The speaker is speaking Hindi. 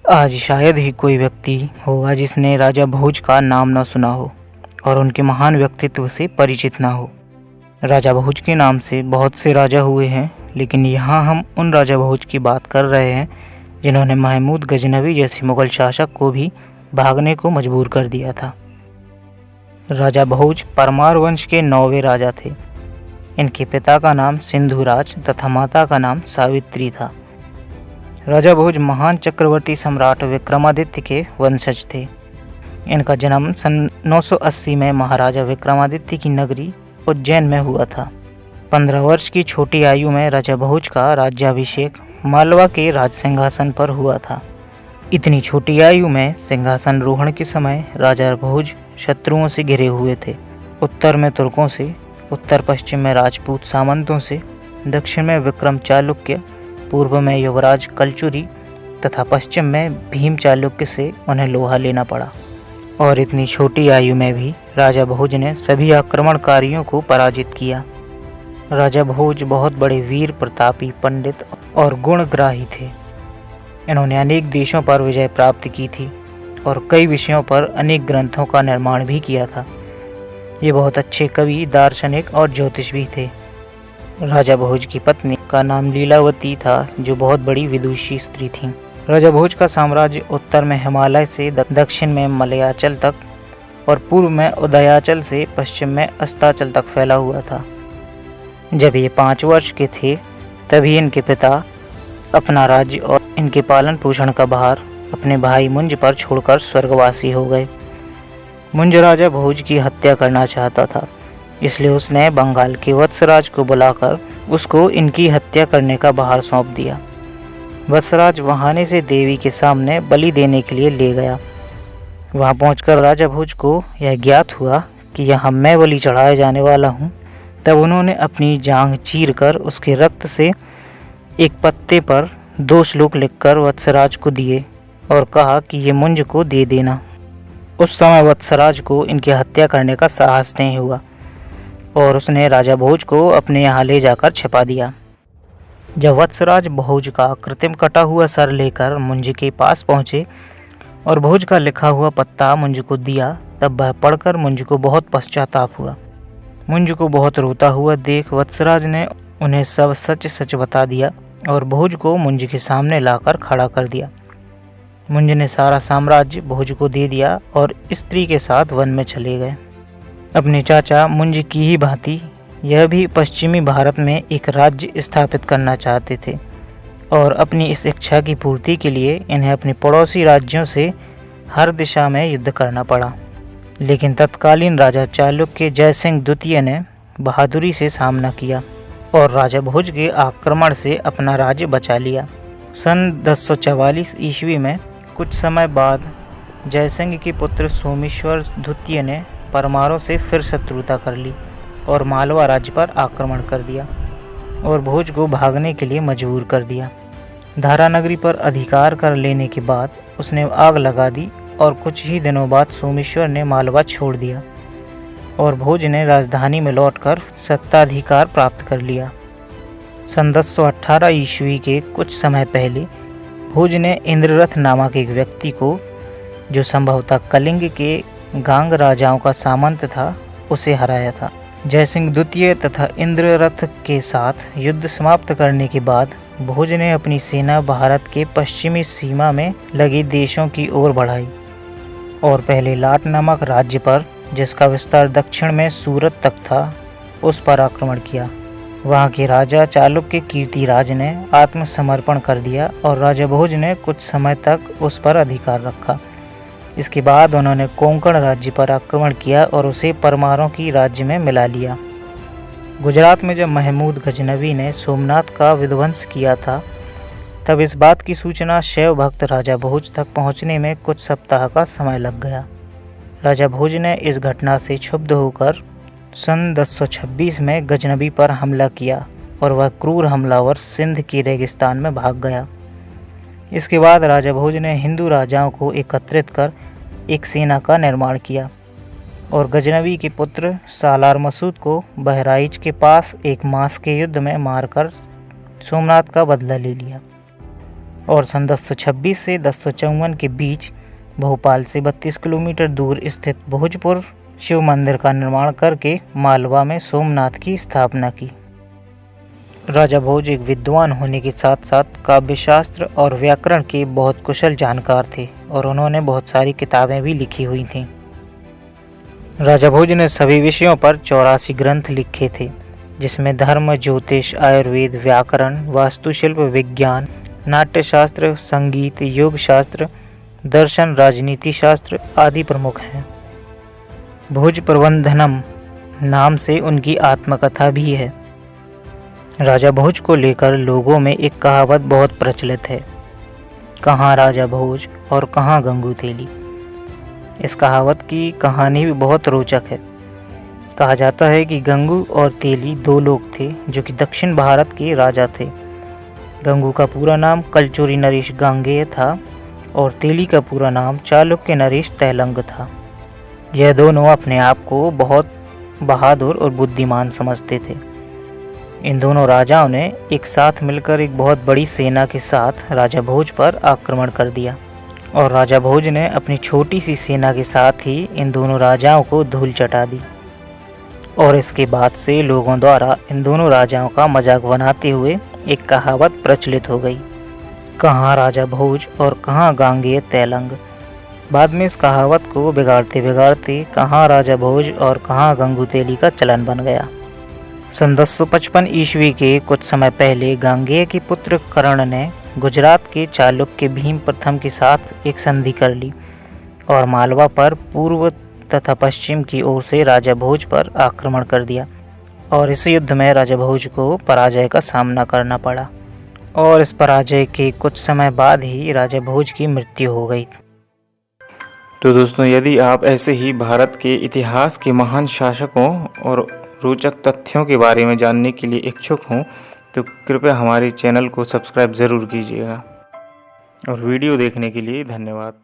आज शायद ही कोई व्यक्ति होगा जिसने राजा भोज का नाम न सुना हो और उनके महान व्यक्तित्व से परिचित न हो। राजा भोज के नाम से बहुत से राजा हुए हैं, लेकिन यहाँ हम उन राजा भोज की बात कर रहे हैं जिन्होंने महमूद गजनवी जैसे मुगल शासक को भी भागने को मजबूर कर दिया था। राजा भोज परमार वंश के 9वें राजा थे। इनके पिता का नाम सिंधुराज तथा माता का नाम सावित्री था। राजा भोज महान चक्रवर्ती सम्राट विक्रमादित्य के वंशज थे। इनका जन्म सन 980 में महाराजा विक्रमादित्य की नगरी उज्जैन में हुआ था। 15 वर्ष की छोटी आयु में राजा भोज का राज्याभिषेक मालवा के राज सिंहासन पर हुआ था। इतनी छोटी आयु में सिंहासन रोहण के समय राजा भोज शत्रुओं से घिरे हुए थे। उत्तर में तुर्कों से, उत्तर पश्चिम में राजपूत सामंतों से, दक्षिण में विक्रम चालुक्य, पूर्व में युवराज कलचुरी तथा पश्चिम में भीम चालुक्य से उन्हें लोहा लेना पड़ा। और इतनी छोटी आयु में भी राजा भोज ने सभी आक्रमणकारियों को पराजित किया। राजा भोज बहुत बड़े वीर, प्रतापी, पंडित और गुणग्राही थे। इन्होंने अनेक देशों पर विजय प्राप्त की थी और कई विषयों पर अनेक ग्रंथों का निर्माण भी किया था। ये बहुत अच्छे कवि, दार्शनिक और ज्योतिष भी थे। राजा भोज की पत्नी का नाम लीलावती था, जो बहुत बड़ी विदुषी स्त्री थीं। राजा भोज का साम्राज्य उत्तर में हिमालय से दक्षिण में मलयाचल तक और पूर्व में उदयाचल से पश्चिम में अस्ताचल तक फैला हुआ था। जब ये 5 वर्ष के थे तभी इनके पिता अपना राज्य और इनके पालन पोषण का भार अपने भाई मुंज पर छोड़कर स्वर्गवासी हो गए। मुंज राजा भोज की हत्या करना चाहता था, इसलिए उसने बंगाल के वत्सराज को बुलाकर उसको इनकी हत्या करने का भार सौंप दिया। वत्सराज बहाने से देवी के सामने बलि देने के लिए ले गया। वहां पहुंचकर राजा भोज को यह ज्ञात हुआ कि यहाँ मैं बलि चढ़ाए जाने वाला हूँ। तब उन्होंने अपनी जांघ चीरकर उसके रक्त से एक पत्ते पर 2 श्लोक लिखकर वत्सराज को दिए और कहा कि ये मुंज को दे देना। उस समय वत्सराज को इनकी हत्या करने का साहस नहीं हुआ और उसने राजा भोज को अपने यहाँ ले जाकर छिपा दिया। जब वत्सराज भोज का कृत्रिम कटा हुआ सर लेकर मुंज के पास पहुँचे और भोज का लिखा हुआ पत्ता मुंज को दिया, तब वह पढ़कर मुंज को बहुत पश्चाताप हुआ। मुंज को बहुत रोता हुआ देख वत्सराज ने उन्हें सब सच सच बता दिया और भोज को मुंज के सामने लाकर खड़ा कर दिया। मुंज ने सारा साम्राज्य भोज को दे दिया और स्त्री के साथ वन में चले गए। अपने चाचा मुंज की ही भांति यह भी पश्चिमी भारत में एक राज्य स्थापित करना चाहते थे और अपनी इस इच्छा की पूर्ति के लिए इन्हें अपने पड़ोसी राज्यों से हर दिशा में युद्ध करना पड़ा। लेकिन तत्कालीन राजा चालुक्य जयसिंह द्वितीय ने बहादुरी से सामना किया और राजा भोज के आक्रमण से अपना राज्य बचा लिया। सन 1044 ईस्वी में कुछ समय बाद जयसिंह के पुत्र सोमेश्वर द्वितीय ने परमारों से फिर शत्रुता कर ली और मालवा राज्य पर आक्रमण कर दिया और भोज को भागने के लिए मजबूर कर दिया। धारा नगरी पर अधिकार कर लेने के बाद उसने आग लगा दी और कुछ ही दिनों बाद सोमेश्वर ने मालवा छोड़ दिया और भोज ने राजधानी में लौटकर सत्ताधिकार प्राप्त कर लिया। सन 1018 ईस्वी के कुछ समय पहले भोज ने इंद्ररथ नामक एक व्यक्ति को, जो संभवतः कलिंग के गांग राजाओं का सामंत था, उसे हराया था। जयसिंह द्वितीय तथा इंद्ररथ के साथ युद्ध समाप्त करने के बाद भोज ने अपनी सेना भारत के पश्चिमी सीमा में लगे देशों की ओर बढ़ाई और पहले लाट नामक राज्य पर, जिसका विस्तार दक्षिण में सूरत तक था, उस पर आक्रमण किया। वहां के राजा चालुक्य कीर्तिराज ने आत्मसमर्पण कर दिया और राजा भोज ने कुछ समय तक उस पर अधिकार रखा। इसके बाद उन्होंने कोंकण राज्य पर आक्रमण किया और उसे परमारों की राज्य में मिला लिया। गुजरात में जब महमूद गजनवी ने सोमनाथ का विध्वंस किया था, तब इस बात की सूचना शैव भक्त राजा भोज तक पहुंचने में कुछ सप्ताह का समय लग गया। राजा भोज ने इस घटना से क्षुब्ध होकर सन 1026 में गजनवी पर हमला किया और वह क्रूर हमलावर सिंध के रेगिस्तान में भाग गया। इसके बाद राजा भोज ने हिंदू राजाओं को एकत्रित कर एक सेना का निर्माण किया और गजनवी के पुत्र सालार मसूद को बहराइच के पास एक मास के युद्ध में मारकर सोमनाथ का बदला ले लिया। और सन 1026 से 1054 के बीच भोपाल से 32 किलोमीटर दूर स्थित भोजपुर शिव मंदिर का निर्माण करके मालवा में सोमनाथ की स्थापना की। राजा भोज एक विद्वान होने के साथ साथ काव्यशास्त्र और व्याकरण के बहुत कुशल जानकार थे और उन्होंने बहुत सारी किताबें भी लिखी हुई थीं। राजा भोज ने सभी विषयों पर 84 ग्रंथ लिखे थे, जिसमें धर्म, ज्योतिष, आयुर्वेद, व्याकरण, वास्तुशिल्प, विज्ञान, नाट्यशास्त्र, संगीत, योग शास्त्र, दर्शन, राजनीति शास्त्र आदि प्रमुख हैं। भोज प्रबंधनम नाम से उनकी आत्मकथा भी है। राजा भोज को लेकर लोगों में एक कहावत बहुत प्रचलित है, कहाँ राजा भोज और कहाँ गंगू तेली। इस कहावत की कहानी भी बहुत रोचक है। कहा जाता है कि गंगू और तेली दो लोग थे जो कि दक्षिण भारत के राजा थे। गंगू का पूरा नाम कलचुरी नरेश गांगेय था और तेली का पूरा नाम चालुक्य नरेश तैलंग था। यह दोनों अपने आप को बहुत बहादुर और बुद्धिमान समझते थे। इन दोनों राजाओं ने एक साथ मिलकर एक बहुत बड़ी सेना के साथ राजा भोज पर आक्रमण कर दिया और राजा भोज ने अपनी छोटी सी सेना के साथ ही इन दोनों राजाओं को धूल चटा दी। और इसके बाद से लोगों द्वारा इन दोनों राजाओं का मजाक बनाते हुए एक कहावत प्रचलित हो गई, कहाँ राजा भोज और कहाँ गांगेय तैलंग। बाद में इस कहावत को बिगाड़ते बिगाड़ते कहाँ राजा भोज और कहाँ गंगू तेली का चलन बन गया। सन 1055 ईस्वी के कुछ समय पहले गांगेय के पुत्र कर्ण ने गुजरात के चालुक्य भीम प्रथम के साथ एक संधि कर ली और मालवा पर पूर्व तथा पश्चिम की ओर से राजा भोज पर आक्रमण कर दिया और इस युद्ध में राजा भोज को पराजय का सामना करना पड़ा और इस पराजय के कुछ समय बाद ही राजा भोज की मृत्यु हो गई। तो दोस्तों, यदि आप ऐसे ही भारत के इतिहास के महान शासकों और रोचक तथ्यों के बारे में जानने के लिए इच्छुक हों तो कृपया हमारे चैनल को सब्सक्राइब ज़रूर कीजिएगा और वीडियो देखने के लिए धन्यवाद।